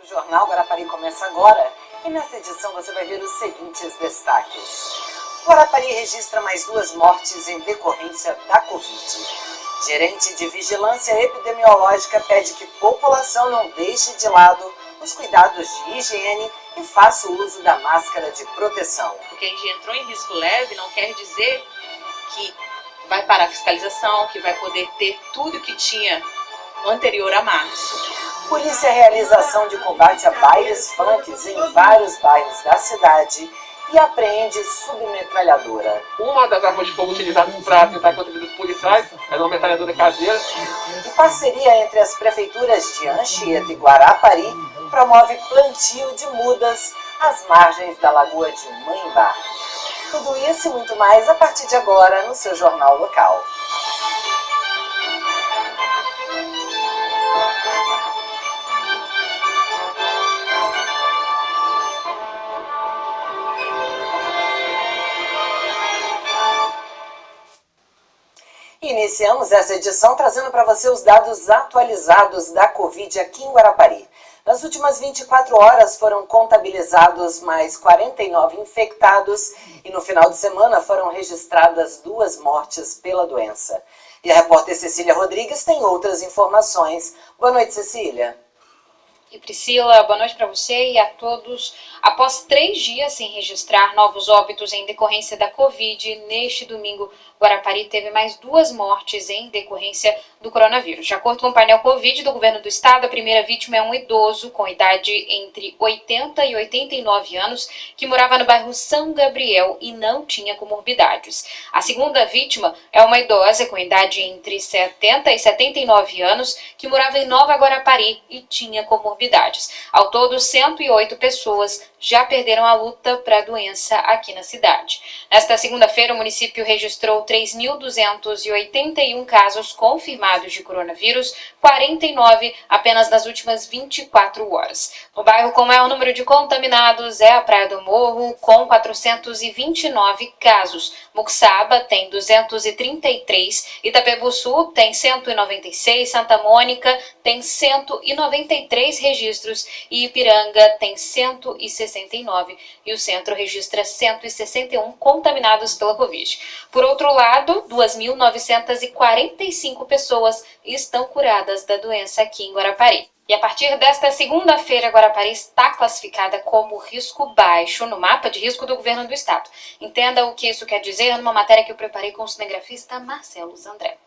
O Jornal Guarapari começa agora e nessa edição você vai ver os seguintes destaques. Guarapari registra mais 2 mortes em decorrência da Covid. Gerente de Vigilância Epidemiológica pede que população não deixe de lado os cuidados de higiene e faça o uso da máscara de proteção. Quem já entrou em risco leve não quer dizer que vai parar a fiscalização, que vai poder ter tudo que tinha anterior a março. Polícia realiza ação de combate a bailes funks em vários bairros da cidade e apreende submetralhadora. Uma das armas de fogo utilizadas para tentar contra os policiais era uma metralhadora caseira. E parceria entre as prefeituras de Anchieta e Guarapari promove plantio de mudas às margens da Lagoa de Mãembar. Tudo isso e muito mais a partir de agora no seu Jornal Local. Iniciamos essa edição trazendo para você os dados atualizados da Covid aqui em Guarapari. Nas últimas 24 horas foram contabilizados mais 49 infectados e no final de semana foram registradas 2 mortes pela doença. E a repórter Cecília Rodrigues tem outras informações. Boa noite, Cecília. E Priscila, boa noite para você e a todos. Após 3 dias sem registrar novos óbitos em decorrência da Covid, neste domingo, Guarapari teve mais 2 mortes em decorrência do coronavírus. De acordo com o painel Covid do governo do estado, a primeira vítima é um idoso com idade entre 80 e 89 anos que morava no bairro São Gabriel e não tinha comorbidades. A segunda vítima é uma idosa com idade entre 70 e 79 anos que morava em Nova Guarapari e tinha comorbidades. Ao todo, 108 pessoas já perderam a luta para a doença aqui na cidade. Nesta segunda-feira, o município registrou 3.281 casos confirmados de coronavírus, 49 apenas nas últimas 24 horas. O bairro com maior número de contaminados é a Praia do Morro, com 429 casos. Muxaba tem 233, Itapebuçu tem 196, Santa Mônica tem 193 registros e Ipiranga tem 169 e o centro registra 161 contaminados pela Covid. Por outro lado, 2.945 pessoas estão curadas da doença aqui em Guarapari. E a partir desta segunda-feira, Guarapari está classificada como risco baixo no mapa de risco do governo do estado. Entenda o que isso quer dizer numa matéria que eu preparei com o cinegrafista Marcelo Zandré.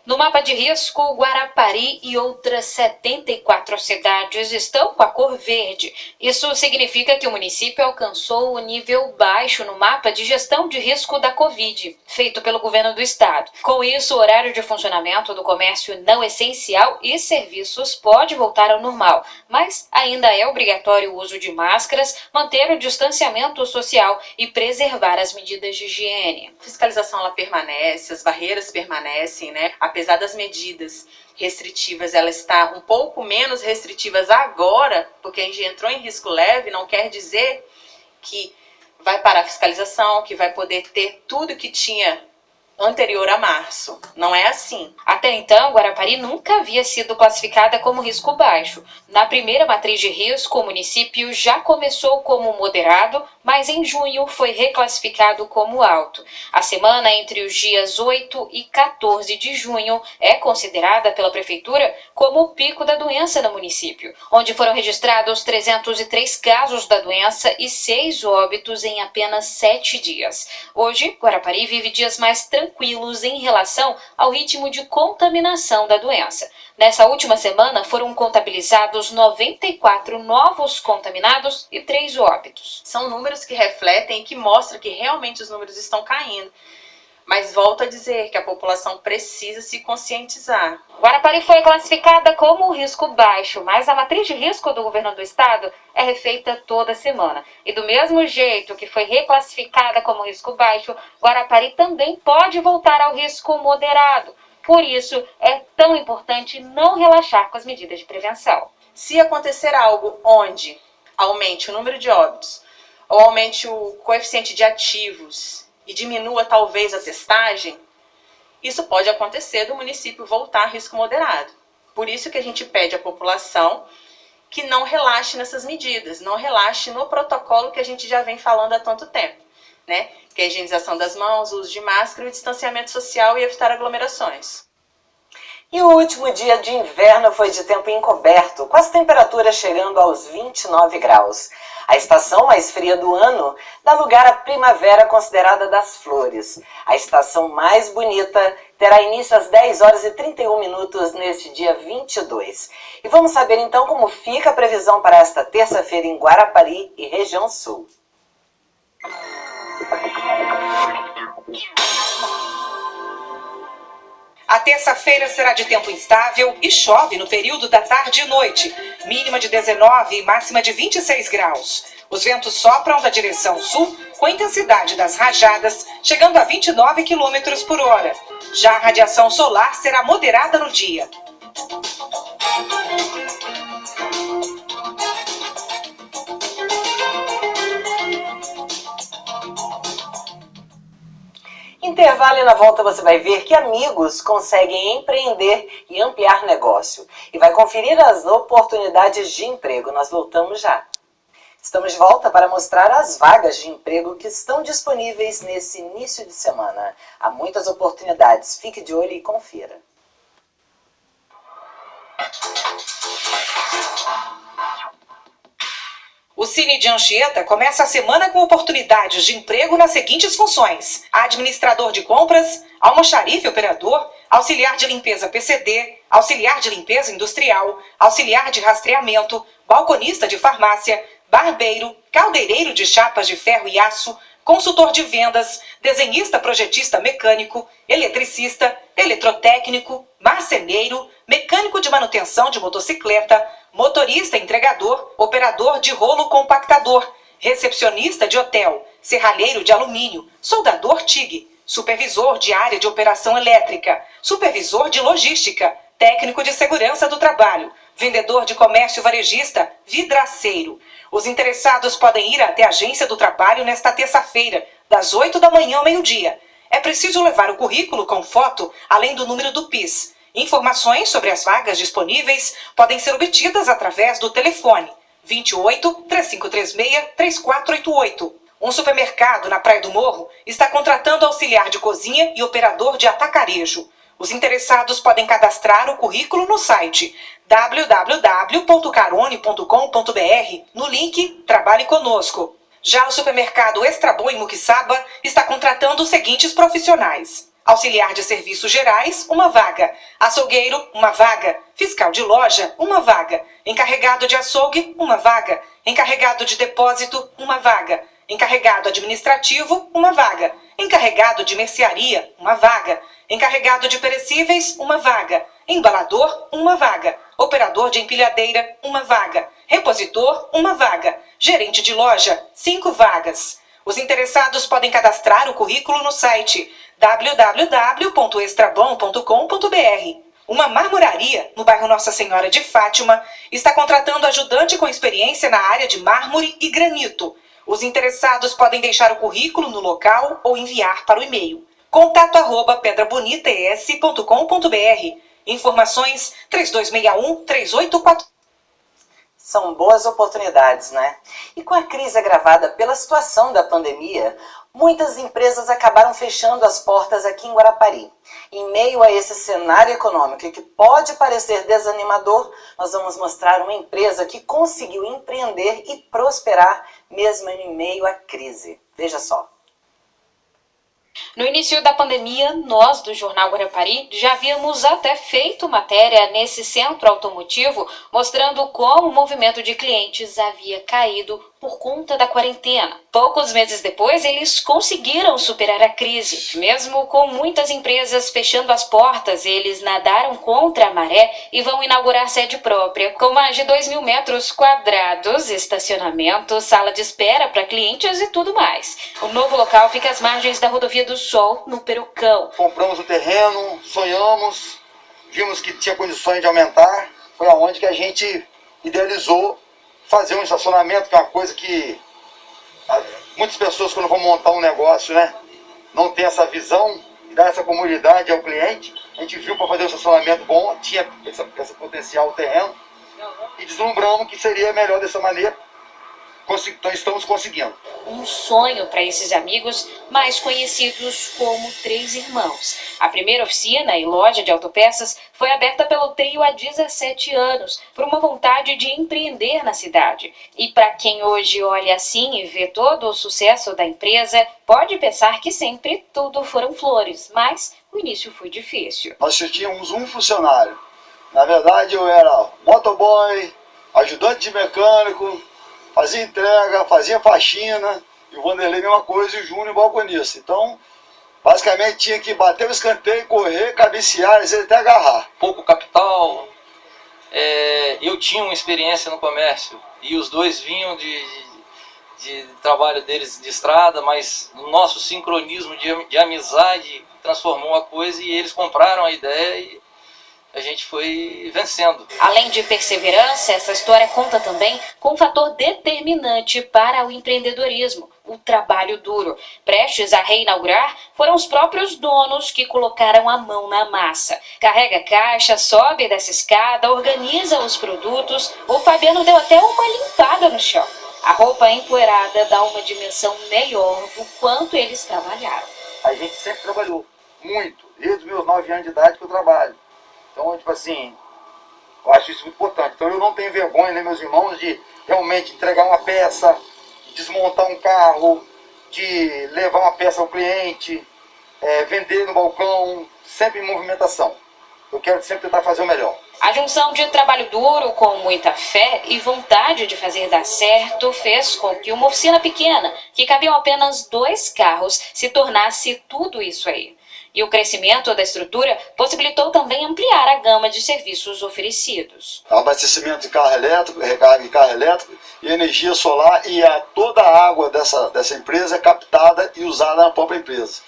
No mapa de risco, Guarapari e outras 74 cidades estão com a cor verde. Isso significa que o município alcançou o nível baixo no mapa de gestão de risco da Covid, feito pelo governo do estado. Com isso, o horário de funcionamento do comércio não essencial e serviços pode voltar ao normal, mas ainda é obrigatório o uso de máscaras, manter o distanciamento social e preservar as medidas de higiene. A fiscalização ela permanece, as barreiras permanecem, né? Apesar das medidas restritivas, ela está um pouco menos restritivas agora, porque a gente entrou em risco leve, não quer dizer que vai parar a fiscalização, que vai poder ter tudo que tinha anterior a março. Não é assim. Até então, Guarapari nunca havia sido classificada como risco baixo. Na primeira matriz de risco, o município já começou como moderado, mas em junho foi reclassificado como alto. A semana entre os dias 8 e 14 de junho é considerada pela prefeitura como o pico da doença no município, onde foram registrados 303 casos da doença e 6 óbitos em apenas 7 dias. Hoje, Guarapari vive dias mais tranquilos em relação ao ritmo de contaminação da doença. Nessa última semana foram contabilizados 94 novos contaminados e 3 óbitos. São números que refletem e que mostram que realmente os números estão caindo. Mas volto a dizer que a população precisa se conscientizar. Guarapari foi classificada como risco baixo, mas a matriz de risco do governo do estado é refeita toda semana. E do mesmo jeito que foi reclassificada como risco baixo, Guarapari também pode voltar ao risco moderado. Por isso, é tão importante não relaxar com as medidas de prevenção. Se acontecer algo onde aumente o número de óbitos ou aumente o coeficiente de ativos e diminua talvez a testagem, isso pode acontecer do município voltar a risco moderado. Por isso que a gente pede à população que não relaxe nessas medidas, não relaxe no protocolo que a gente já vem falando há tanto tempo, né? Que é a higienização das mãos, o uso de máscara, o distanciamento social e evitar aglomerações. E o último dia de inverno foi de tempo encoberto, com as temperaturas chegando aos 29 graus. A estação mais fria do ano dá lugar à primavera considerada das flores. A estação mais bonita terá início às 10 horas e 31 minutos neste dia 22. E vamos saber então como fica a previsão para esta terça-feira em Guarapari e região sul. A terça-feira será de tempo instável e chove no período da tarde e noite, mínima de 19 e máxima de 26 graus. Os ventos sopram da direção sul com a intensidade das rajadas, chegando a 29 km por hora. Já a radiação solar será moderada no dia. Intervalo e na volta você vai ver que amigos conseguem empreender e ampliar negócio. E vai conferir as oportunidades de emprego. Nós voltamos já. Estamos de volta para mostrar as vagas de emprego que estão disponíveis nesse início de semana. Há muitas oportunidades. Fique de olho e confira. O Cine de Anchieta começa a semana com oportunidades de emprego nas seguintes funções: administrador de compras, almoxarife operador, auxiliar de limpeza PCD, auxiliar de limpeza industrial, auxiliar de rastreamento, balconista de farmácia, barbeiro, caldeireiro de chapas de ferro e aço, consultor de vendas, desenhista projetista mecânico, eletricista, eletrotécnico, marceneiro, mecânico de manutenção de motocicleta, motorista entregador, operador de rolo compactador, recepcionista de hotel, serralheiro de alumínio, soldador TIG, supervisor de área de operação elétrica, supervisor de logística, técnico de segurança do trabalho, vendedor de comércio varejista, vidraceiro. Os interessados podem ir até a agência do trabalho nesta terça-feira, das 8 da manhã ao meio-dia. É preciso levar o currículo com foto, além do número do PIS. Informações sobre as vagas disponíveis podem ser obtidas através do telefone 28 3536 3488. Um supermercado na Praia do Morro está contratando auxiliar de cozinha e operador de atacarejo. Os interessados podem cadastrar o currículo no site www.carone.com.br no link Trabalhe Conosco. Já o supermercado Extra Bom em Muquiçaba está contratando os seguintes profissionais: auxiliar de serviços gerais, uma vaga; açougueiro, uma vaga; fiscal de loja, uma vaga; encarregado de açougue, uma vaga; encarregado de depósito, uma vaga; encarregado administrativo, uma vaga; encarregado de mercearia, uma vaga; encarregado de perecíveis, uma vaga; embalador, uma vaga; operador de empilhadeira, uma vaga; repositor, uma vaga; gerente de loja, 5 vagas. Os interessados podem cadastrar o currículo no site www.extrabom.com.br. Uma marmoraria, no bairro Nossa Senhora de Fátima, está contratando ajudante com experiência na área de mármore e granito. Os interessados podem deixar o currículo no local ou enviar para o e-mail contato@pedrabonitaes.com.br. Informações 3261-3844. São boas oportunidades, né? E com a crise agravada pela situação da pandemia, muitas empresas acabaram fechando as portas aqui em Guarapari. Em meio a esse cenário econômico que pode parecer desanimador, nós vamos mostrar uma empresa que conseguiu empreender e prosperar mesmo em meio à crise. Veja só. No início da pandemia, nós do Jornal Guarapari já havíamos até feito matéria nesse centro automotivo mostrando como o movimento de clientes havia caído por conta da quarentena. Poucos meses depois, eles conseguiram superar a crise. Mesmo com muitas empresas fechando as portas, eles nadaram contra a maré e vão inaugurar sede própria, com mais de 2.000 metros quadrados, estacionamento, sala de espera para clientes e tudo mais. O novo local fica às margens da Rodovia do Sol, no Perucão. Compramos o terreno, sonhamos, vimos que tinha condições de aumentar, foi aonde que a gente idealizou fazer um estacionamento, que é uma coisa que muitas pessoas, quando vão montar um negócio, né, não tem essa visão e dar essa comodidade ao cliente. A gente viu para fazer um estacionamento bom, tinha esse potencial o terreno, e deslumbramos que seria melhor dessa maneira. Então estamos conseguindo. Um sonho para esses amigos mais conhecidos como Três Irmãos. A primeira oficina e loja de autopeças foi aberta pelo trio há 17 anos, por uma vontade de empreender na cidade. E para quem hoje olha assim e vê todo o sucesso da empresa, pode pensar que sempre tudo foram flores, mas o início foi difícil. Nós tínhamos um funcionário. Na verdade, eu era motoboy, ajudante de mecânico, fazia entrega, fazia faxina, e o Vanderlei mesma coisa, e o Júnior balconista. Então, basicamente tinha que bater o escanteio, correr, cabecear, às vezes até agarrar. Pouco capital, eu tinha uma experiência no comércio, e os dois vinham de trabalho deles de estrada, mas o nosso sincronismo de amizade transformou a coisa, e eles compraram a ideia e a gente foi vencendo. Além de perseverança, essa história conta também com um fator determinante para o empreendedorismo: o trabalho duro. Prestes a reinaugurar, foram os próprios donos que colocaram a mão na massa. Carrega a caixa, sobe dessa escada, organiza os produtos. O Fabiano deu até uma limpada no chão. A roupa empoeirada dá uma dimensão melhor do quanto eles trabalharam. A gente sempre trabalhou muito, desde os meus 9 anos de idade que eu trabalho. Então, tipo assim, eu acho isso muito importante. Então eu não tenho vergonha, né, meus irmãos, de realmente entregar uma peça, de desmontar um carro, de levar uma peça ao cliente, vender no balcão, sempre em movimentação. Eu quero sempre tentar fazer o melhor. A junção de trabalho duro com muita fé e vontade de fazer dar certo fez com que uma oficina pequena, que cabiam apenas 2 carros, se tornasse tudo isso aí. E o crescimento da estrutura possibilitou também ampliar a gama de serviços oferecidos. Abastecimento de carro elétrico, recarga de carro elétrico e energia solar, e toda a água dessa empresa é captada e usada na própria empresa.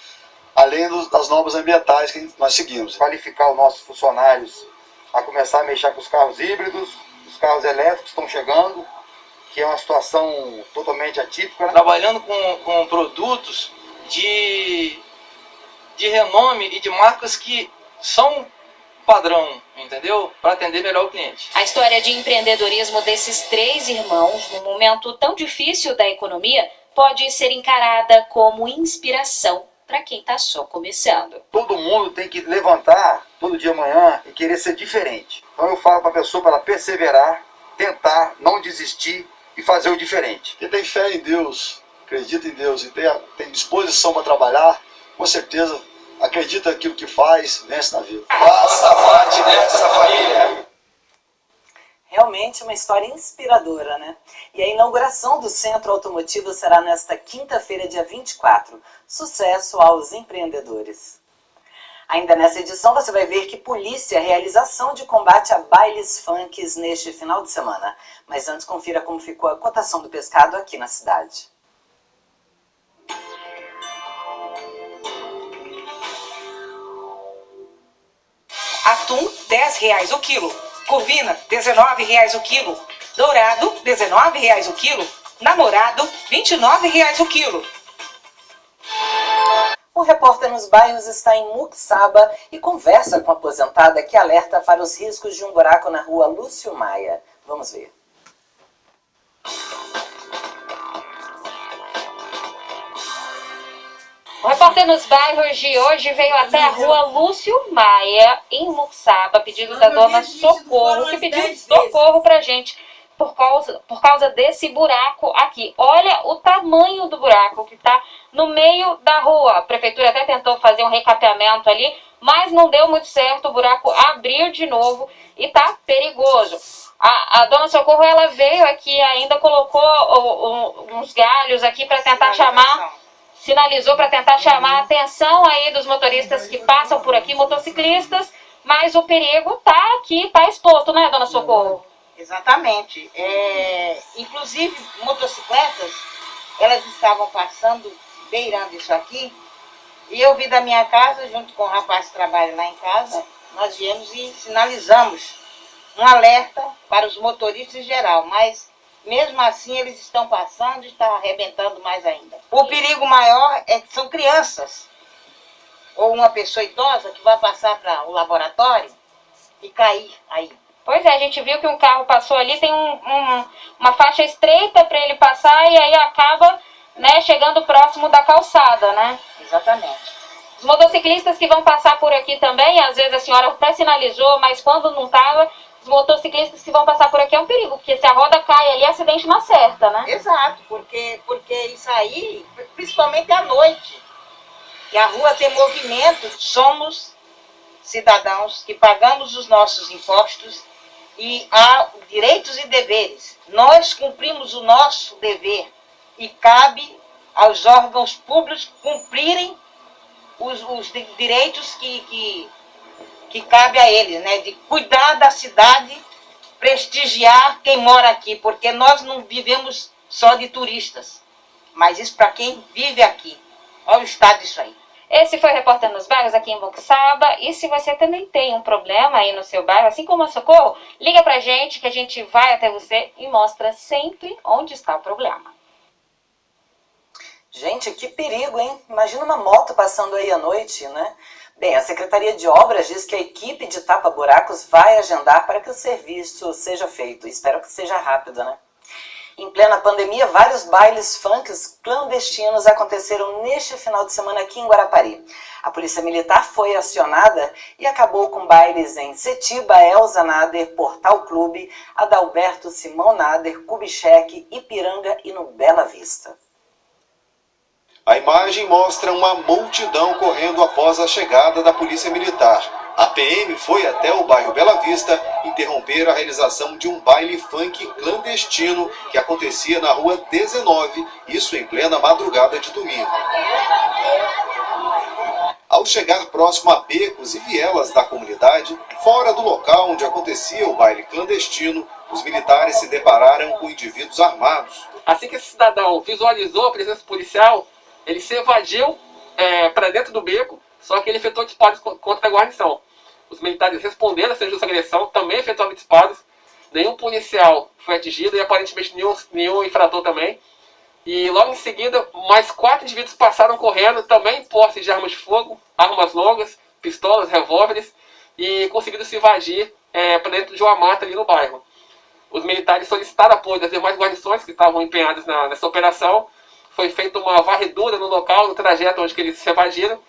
Além das normas ambientais que nós seguimos. Qualificar os nossos funcionários a começar a mexer com os carros híbridos, os carros elétricos estão chegando, que é uma situação totalmente atípica. Trabalhando com produtos de renome e de marcas que são padrão, entendeu? Para atender melhor o cliente. A história de empreendedorismo desses 3 irmãos, num momento tão difícil da economia, pode ser encarada como inspiração para quem está só começando. Todo mundo tem que levantar todo dia amanhã e querer ser diferente. Então eu falo para a pessoa para ela perseverar, tentar, não desistir e fazer o diferente. Quem tem fé em Deus, acredita em Deus e tem disposição para trabalhar, com certeza acredita naquilo que faz, vence na vida. Faça parte dessa família. Realmente uma história inspiradora, né? E a inauguração do Centro Automotivo será nesta quinta-feira, dia 24. Sucesso aos empreendedores. Ainda nessa edição você vai ver que polícia realiza ação de combate a bailes funks neste final de semana. Mas antes confira como ficou a cotação do pescado aqui na cidade. Atum, R$10 o quilo. Corvina, R$19 o quilo. Dourado, R$19 o quilo. Namorado, R$29 o quilo. O repórter nos bairros está em Muxaba e conversa com a aposentada que alerta para os riscos de um buraco na rua Lúcio Maia. Vamos ver. O repórter nos bairros de hoje veio até a rua Lúcio Maia, em Muxaba, a pedido da dona Socorro, que pediu socorro pra gente por causa desse buraco aqui. Olha o tamanho do buraco que tá no meio da rua. A prefeitura até tentou fazer um recapeamento ali, mas não deu muito certo. O buraco abriu de novo e tá perigoso. A dona Socorro, ela veio aqui, ainda colocou uns galhos aqui para tentar sinalizou para tentar chamar a atenção aí dos motoristas que passam por aqui, motociclistas, mas o perigo tá aqui, tá exposto, né, dona Socorro? Exatamente. Inclusive, motocicletas, elas estavam passando, beirando isso aqui, e eu vi da minha casa, junto com o rapaz que trabalha lá em casa, nós viemos e sinalizamos um alerta para os motoristas em geral, mas mesmo assim eles estão passando e está arrebentando mais ainda. O perigo maior é que são crianças, ou uma pessoa idosa que vai passar para o laboratório e cair aí. Pois é, a gente viu que um carro passou ali, tem uma faixa estreita para ele passar e aí acaba, né, chegando próximo da calçada, né? Exatamente. Os motociclistas que vão passar por aqui também, às vezes a senhora até sinalizou, mas quando não estava, os motociclistas que vão passar por aqui é um perigo, porque se a roda cai ali, acidente não acerta, né? Exato, porque isso aí, principalmente à noite, que a rua tem movimento, somos cidadãos que pagamos os nossos impostos e há direitos e deveres. Nós cumprimos o nosso dever e cabe aos órgãos públicos cumprirem os direitos que cabe a eles, né? De cuidar da cidade, prestigiar quem mora aqui, porque nós não vivemos só de turistas, mas isso para quem vive aqui. Olha o estado disso aí. Esse foi o Repórter nos Bairros aqui em Boixaba. E se você também tem um problema aí no seu bairro, assim como a Socorro, liga pra gente que a gente vai até você e mostra sempre onde está o problema. Gente, que perigo, hein? Imagina uma moto passando aí à noite, né? Bem, a Secretaria de Obras diz que a equipe de tapa-buracos vai agendar para que o serviço seja feito. Espero que seja rápido, né? Em plena pandemia, vários bailes funks clandestinos aconteceram neste final de semana aqui em Guarapari. A Polícia Militar foi acionada e acabou com bailes em Setiba, Elza Nader, Portal Clube, Adalberto Simão Nader, Kubitschek, Ipiranga e no Bela Vista. A imagem mostra uma multidão correndo após a chegada da Polícia Militar. A PM foi até o bairro Bela Vista interromper a realização de um baile funk clandestino que acontecia na rua 19, isso em plena madrugada de domingo. Ao chegar próximo a becos e vielas da comunidade, fora do local onde acontecia o baile clandestino, os militares se depararam com indivíduos armados. Assim que esse cidadão visualizou a presença policial, ele se evadiu para dentro do beco, só que ele efetuou disparos contra a guarnição. Os militares responderam a essa justa agressão, também efetuaram disparos. Nenhum policial foi atingido e aparentemente nenhum infrator também. E logo em seguida, mais 4 indivíduos passaram correndo, também em posse de armas de fogo, armas longas, pistolas, revólveres, e conseguiram se evadir para dentro de uma mata ali no bairro. Os militares solicitaram apoio das demais guarnições que estavam empenhadas nessa operação. Foi feita uma varredura no local, no trajeto onde eles se evadiram,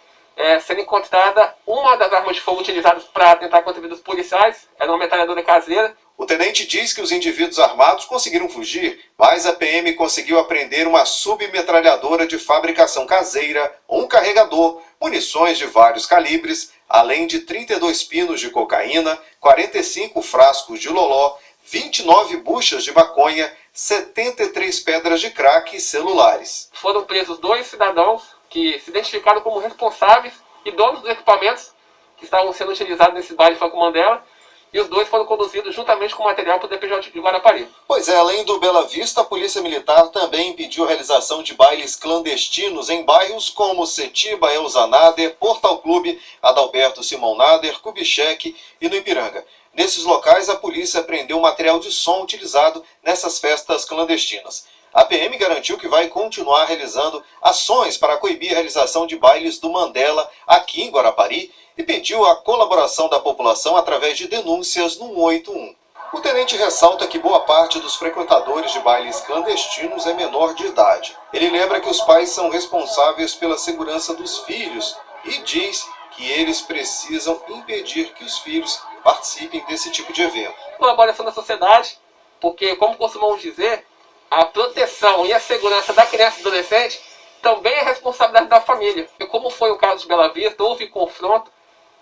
sendo encontrada uma das armas de fogo utilizadas para atentar contra vidas policiais, era uma metralhadora caseira. O tenente diz que os indivíduos armados conseguiram fugir, mas a PM conseguiu apreender uma submetralhadora de fabricação caseira, um carregador, munições de vários calibres, além de 32 pinos de cocaína, 45 frascos de loló, 29 buchas de maconha, 73 pedras de crack e celulares. Foram presos 2 cidadãos que se identificaram como responsáveis e donos dos equipamentos que estavam sendo utilizados nesse baile Funk Mandela, e os 2 foram conduzidos juntamente com material para o DPJ de Guarapari. Pois é, além do Bela Vista, a Polícia Militar também impediu a realização de bailes clandestinos em bairros como Setiba, Elza Nader, Portal Clube, Adalberto Simão Nader, Kubitschek e no Ipiranga. Nesses locais, a polícia apreendeu material de som utilizado nessas festas clandestinas. A PM garantiu que vai continuar realizando ações para coibir a realização de bailes do Mandela aqui em Guarapari e pediu a colaboração da população através de denúncias no 181. O tenente ressalta que boa parte dos frequentadores de bailes clandestinos é menor de idade. Ele lembra que os pais são responsáveis pela segurança dos filhos e diz que eles precisam impedir que os filhos participem desse tipo de evento. Colaboração da sociedade, porque, como costumamos dizer, a proteção e a segurança da criança e do adolescente também é responsabilidade da família. E como foi o caso de Bela Vista, houve confronto.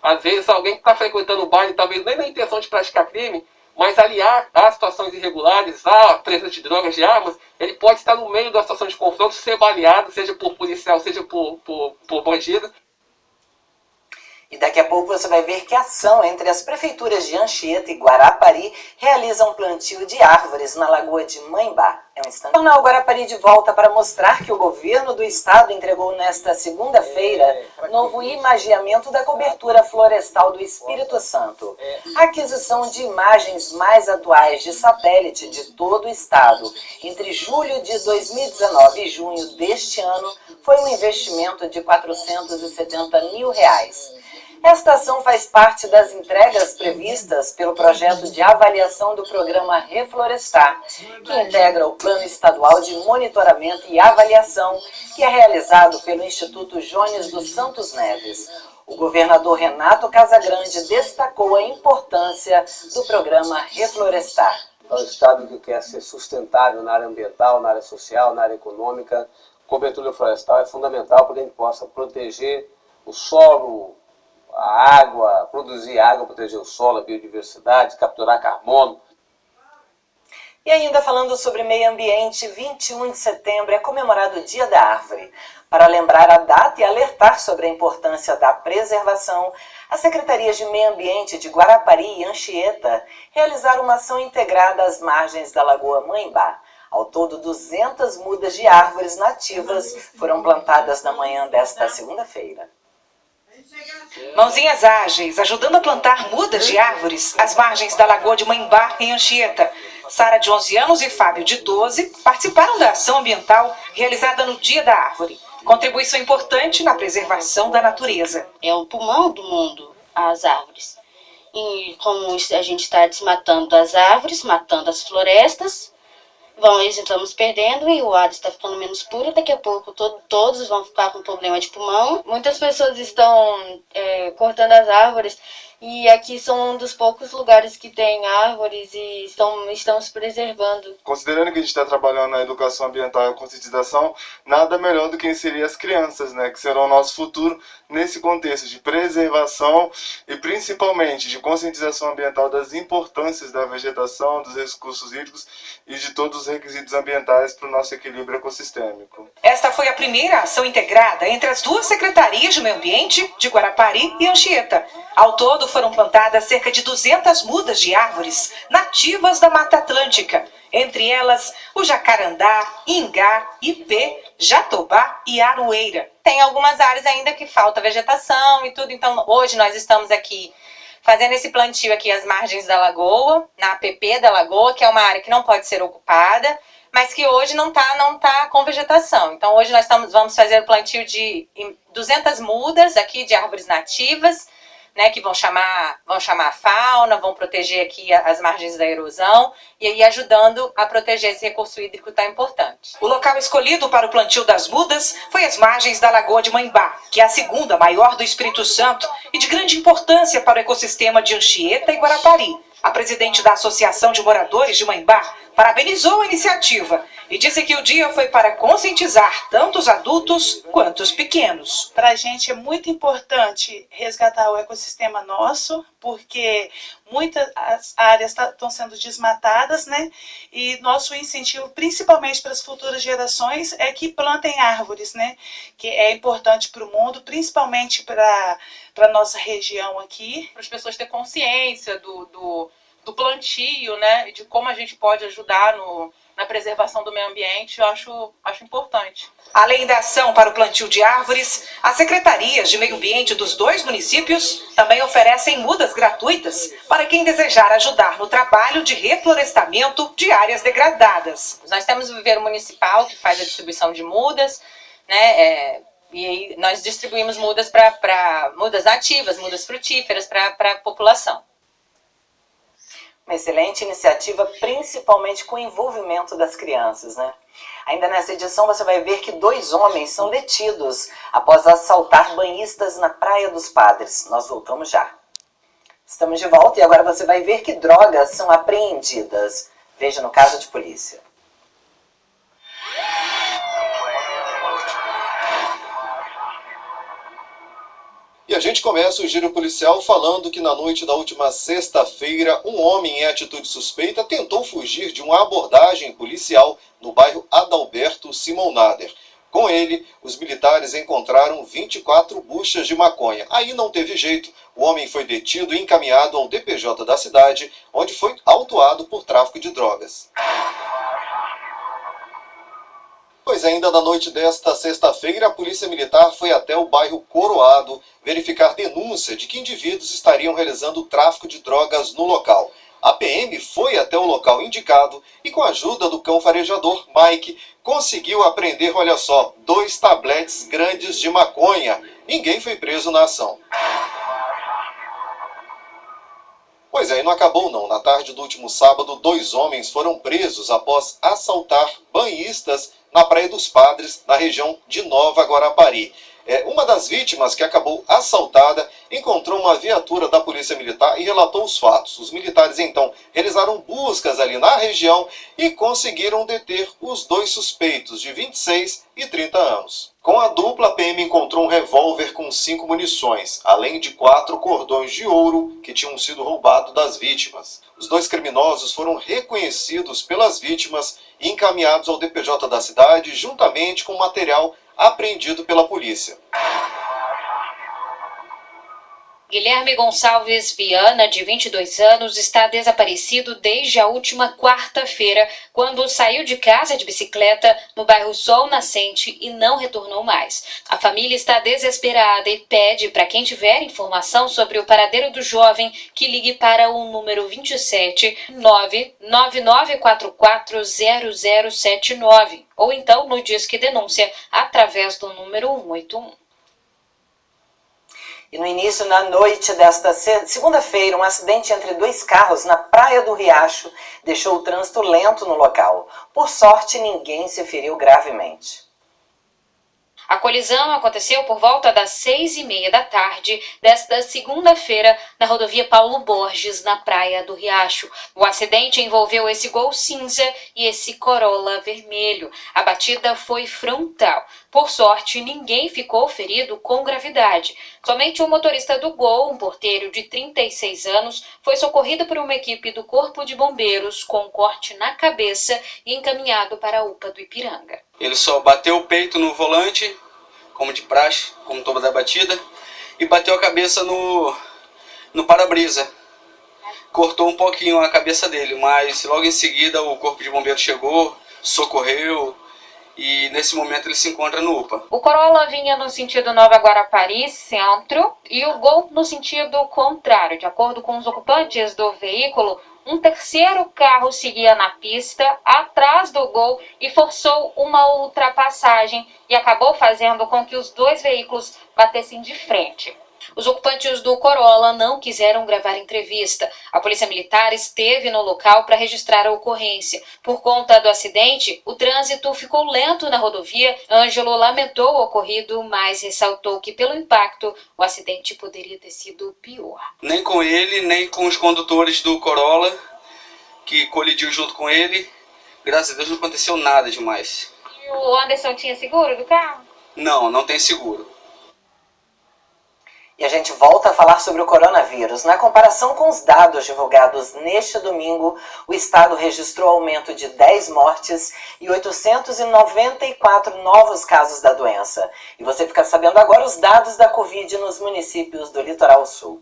Às vezes alguém que está frequentando o baile, talvez nem na intenção de praticar crime, mas aliar a situações irregulares, a presença de drogas, de armas, ele pode estar no meio da situação de confronto, ser baleado, seja por policial, seja por bandido. E daqui a pouco você vai ver que a ação entre as prefeituras de Anchieta e Guarapari realiza um plantio de árvores na Lagoa de Maimbá. É um instante. O Jornal Guarapari de volta para mostrar que o governo do estado entregou nesta segunda-feira novo imagiamento da cobertura florestal do Espírito Santo. A aquisição de imagens mais atuais de satélite de todo o estado entre julho de 2019 e junho deste ano foi um investimento de R$ 470 mil. Esta ação faz parte das entregas previstas pelo projeto de avaliação do programa Reflorestar, que integra o Plano Estadual de Monitoramento e Avaliação, que é realizado pelo Instituto Jones dos Santos Neves. O governador Renato Casagrande destacou a importância do programa Reflorestar. Para o Estado que quer ser sustentável na área ambiental, na área social, na área econômica, cobertura florestal é fundamental para que a gente possa proteger o solo, a água, produzir água, proteger o solo, a biodiversidade, capturar carbono. E ainda falando sobre meio ambiente, 21 de setembro é comemorado o Dia da Árvore. Para lembrar a data e alertar sobre a importância da preservação, as Secretarias de Meio Ambiente de Guarapari e Anchieta realizaram uma ação integrada às margens da Lagoa Mãembá. Ao todo, 200 mudas de árvores nativas foram plantadas na manhã desta segunda-feira. Mãozinhas ágeis, ajudando a plantar mudas de árvores às margens da Lagoa de Mãembá, em Anchieta. Sara, de 11 anos, e Fábio, de 12, participaram da ação ambiental realizada no Dia da Árvore. Contribuição importante na preservação da natureza. É o pulmão do mundo, as árvores. E como a gente está desmatando as árvores, matando as florestas, estamos perdendo e o ar está ficando menos puro. Daqui a pouco todos vão ficar com problema de pulmão. Muitas pessoas estão cortando as árvores e aqui são um dos poucos lugares que tem árvores e estamos preservando. Considerando que a gente está trabalhando na educação ambiental e a conscientização, nada melhor do que inserir as crianças, né, que serão o nosso futuro nesse contexto de preservação e principalmente de conscientização ambiental das importâncias da vegetação, dos recursos hídricos e de todos os requisitos ambientais para o nosso equilíbrio ecossistêmico. Esta foi a primeira ação integrada entre as duas secretarias de Meio Ambiente de Guarapari e Anchieta. Ao todo foram plantadas cerca de 200 mudas de árvores nativas da Mata Atlântica, entre elas o jacarandá, ingá, ipê, jatobá e aroeira. Tem algumas áreas ainda que falta vegetação e tudo, então hoje nós estamos aqui fazendo esse plantio aqui às margens da lagoa, na APP da lagoa, que é uma área que não pode ser ocupada, mas que hoje não tá com vegetação. Então hoje nós vamos fazer o plantio de 200 mudas aqui de árvores nativas, né, que vão chamar a fauna, vão proteger aqui as margens da erosão e aí ajudando a proteger esse recurso hídrico tão importante. O local escolhido para o plantio das mudas foi as margens da Lagoa de Mãembá, que é a segunda maior do Espírito Santo e de grande importância para o ecossistema de Anchieta e Guarapari. A presidente da Associação de Moradores de Mãembá parabenizou a iniciativa e disse que o dia foi para conscientizar tanto os adultos quanto os pequenos. Para a gente é muito importante resgatar o ecossistema nosso, porque muitas áreas estão sendo desmatadas, né? E nosso incentivo, principalmente para as futuras gerações, é que plantem árvores, né? Que é importante para o mundo, principalmente para a nossa região aqui. Para as pessoas terem consciência do plantio, né? E de como a gente pode ajudar na preservação do meio ambiente, eu acho importante. Além da ação para o plantio de árvores, as secretarias de meio ambiente dos dois municípios também oferecem mudas gratuitas para quem desejar ajudar no trabalho de reflorestamento de áreas degradadas. Nós temos o viveiro municipal que faz a distribuição de mudas, né? E aí nós distribuímos mudas para mudas nativas, mudas frutíferas para a população. Uma excelente iniciativa, principalmente com o envolvimento das crianças, né? Ainda nessa edição você vai ver que 2 homens são detidos após assaltar banhistas na Praia dos Padres. Nós voltamos já. Estamos de volta e agora você vai ver que drogas são apreendidas. Veja no caso de polícia. E a gente começa o giro policial falando que na noite da última sexta-feira, um homem em atitude suspeita tentou fugir de uma abordagem policial no bairro Adalberto Simão Nader. Com ele, os militares encontraram 24 buchas de maconha. Aí não teve jeito, o homem foi detido e encaminhado ao DPJ da cidade, onde foi autuado por tráfico de drogas. Pois ainda na noite desta sexta-feira, a Polícia Militar foi até o bairro Coroado verificar denúncia de que indivíduos estariam realizando tráfico de drogas no local. A PM foi até o local indicado e, com a ajuda do cão farejador Mike, conseguiu apreender, olha só, 2 tabletes grandes de maconha. Ninguém foi preso na ação. Pois é, e não acabou não. Na tarde do último sábado, 2 homens foram presos após assaltar banhistas na Praia dos Padres, na região de Nova Guarapari. Uma das vítimas, que acabou assaltada, encontrou uma viatura da Polícia Militar e relatou os fatos. Os militares, então, realizaram buscas ali na região e conseguiram deter os 2 suspeitos, de 26 e 30 anos. Com a dupla, a PM encontrou um revólver com 5 munições, além de 4 cordões de ouro que tinham sido roubados das vítimas. Os 2 criminosos foram reconhecidos pelas vítimas e encaminhados ao DPJ da cidade, juntamente com material apreendido pela polícia. Guilherme Gonçalves Viana, de 22 anos, está desaparecido desde a última quarta-feira, quando saiu de casa de bicicleta no bairro Sol Nascente e não retornou mais. A família está desesperada e pede para quem tiver informação sobre o paradeiro do jovem que ligue para o número 27 999440079 ou então no Disque Denúncia através do número 181. E no início da noite desta segunda-feira, um acidente entre 2 carros na Praia do Riacho deixou o trânsito lento no local. Por sorte, ninguém se feriu gravemente. A colisão aconteceu por volta das 6h30 da tarde desta segunda-feira na rodovia Paulo Borges, na Praia do Riacho. O acidente envolveu esse Gol cinza e esse Corolla vermelho. A batida foi frontal. Por sorte, ninguém ficou ferido com gravidade. Somente o motorista do Gol, um porteiro de 36 anos, foi socorrido por uma equipe do Corpo de Bombeiros com corte na cabeça e encaminhado para a UPA do Ipiranga. Ele só bateu o peito no volante, como de praxe, como toda a batida, e bateu a cabeça no para-brisa. Cortou um pouquinho a cabeça dele, mas logo em seguida o Corpo de Bombeiros chegou, socorreu, e nesse momento ele se encontra no UPA. O Corolla vinha no sentido Nova Guarapari, centro, e o Gol no sentido contrário. De acordo com os ocupantes do veículo, um terceiro carro seguia na pista, atrás do Gol, e forçou uma ultrapassagem e acabou fazendo com que os 2 veículos batessem de frente. Os ocupantes do Corolla não quiseram gravar entrevista. A Polícia Militar esteve no local para registrar a ocorrência. Por conta do acidente, o trânsito ficou lento na rodovia. Ângelo lamentou o ocorrido, mas ressaltou que, pelo impacto, o acidente poderia ter sido pior. Nem com ele, nem com os condutores do Corolla, que colidiu junto com ele. Graças a Deus não aconteceu nada demais. E o Anderson tinha seguro do carro? Não, não tem seguro. E a gente volta a falar sobre o coronavírus. Na comparação com os dados divulgados neste domingo, o estado registrou aumento de 10 mortes e 894 novos casos da doença. E você fica sabendo agora os dados da Covid nos municípios do Litoral Sul.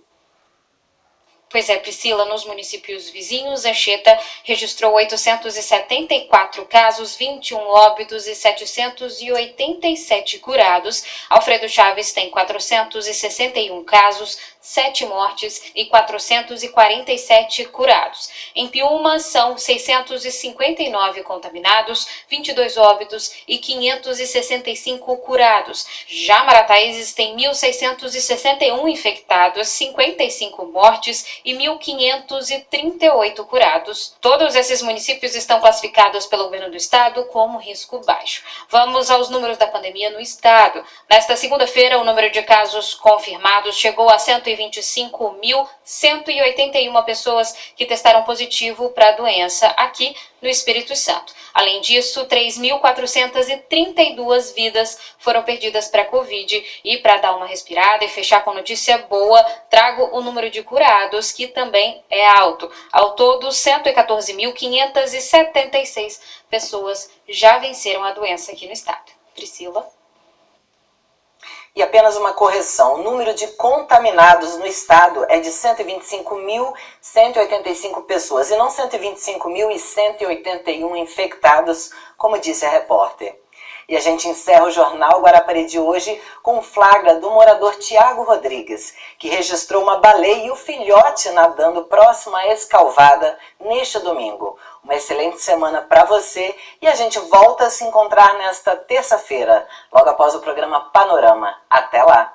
Pois é, Priscila, nos municípios vizinhos, Anchieta registrou 874 casos, 21 óbitos e 787 curados. Alfredo Chaves tem 461 casos, 7 mortes e 447 curados. Em Piúma, são 659 contaminados, 22 óbitos e 565 curados. Já Marataízes tem 1.661 infectados, 55 mortes e 1.538 curados. Todos esses municípios estão classificados pelo governo do estado como risco baixo. Vamos aos números da pandemia no estado. Nesta segunda-feira, o número de casos confirmados chegou a 125.181 pessoas que testaram positivo para a doença aqui no Espírito Santo. Além disso, 3.432 vidas foram perdidas para a Covid. E para dar uma respirada e fechar com notícia boa, trago o número de curados, que também é alto. Ao todo, 114.576 pessoas já venceram a doença aqui no estado. Priscila? E apenas uma correção, o número de contaminados no estado é de 125.185 pessoas e não 125.181 infectados, como disse a repórter. E a gente encerra o Jornal Guarapari de hoje com um flagra do morador Tiago Rodrigues, que registrou uma baleia e o filhote nadando próximo à Escalvada neste domingo. Uma excelente semana para você e a gente volta a se encontrar nesta terça-feira, logo após o programa Panorama. Até lá!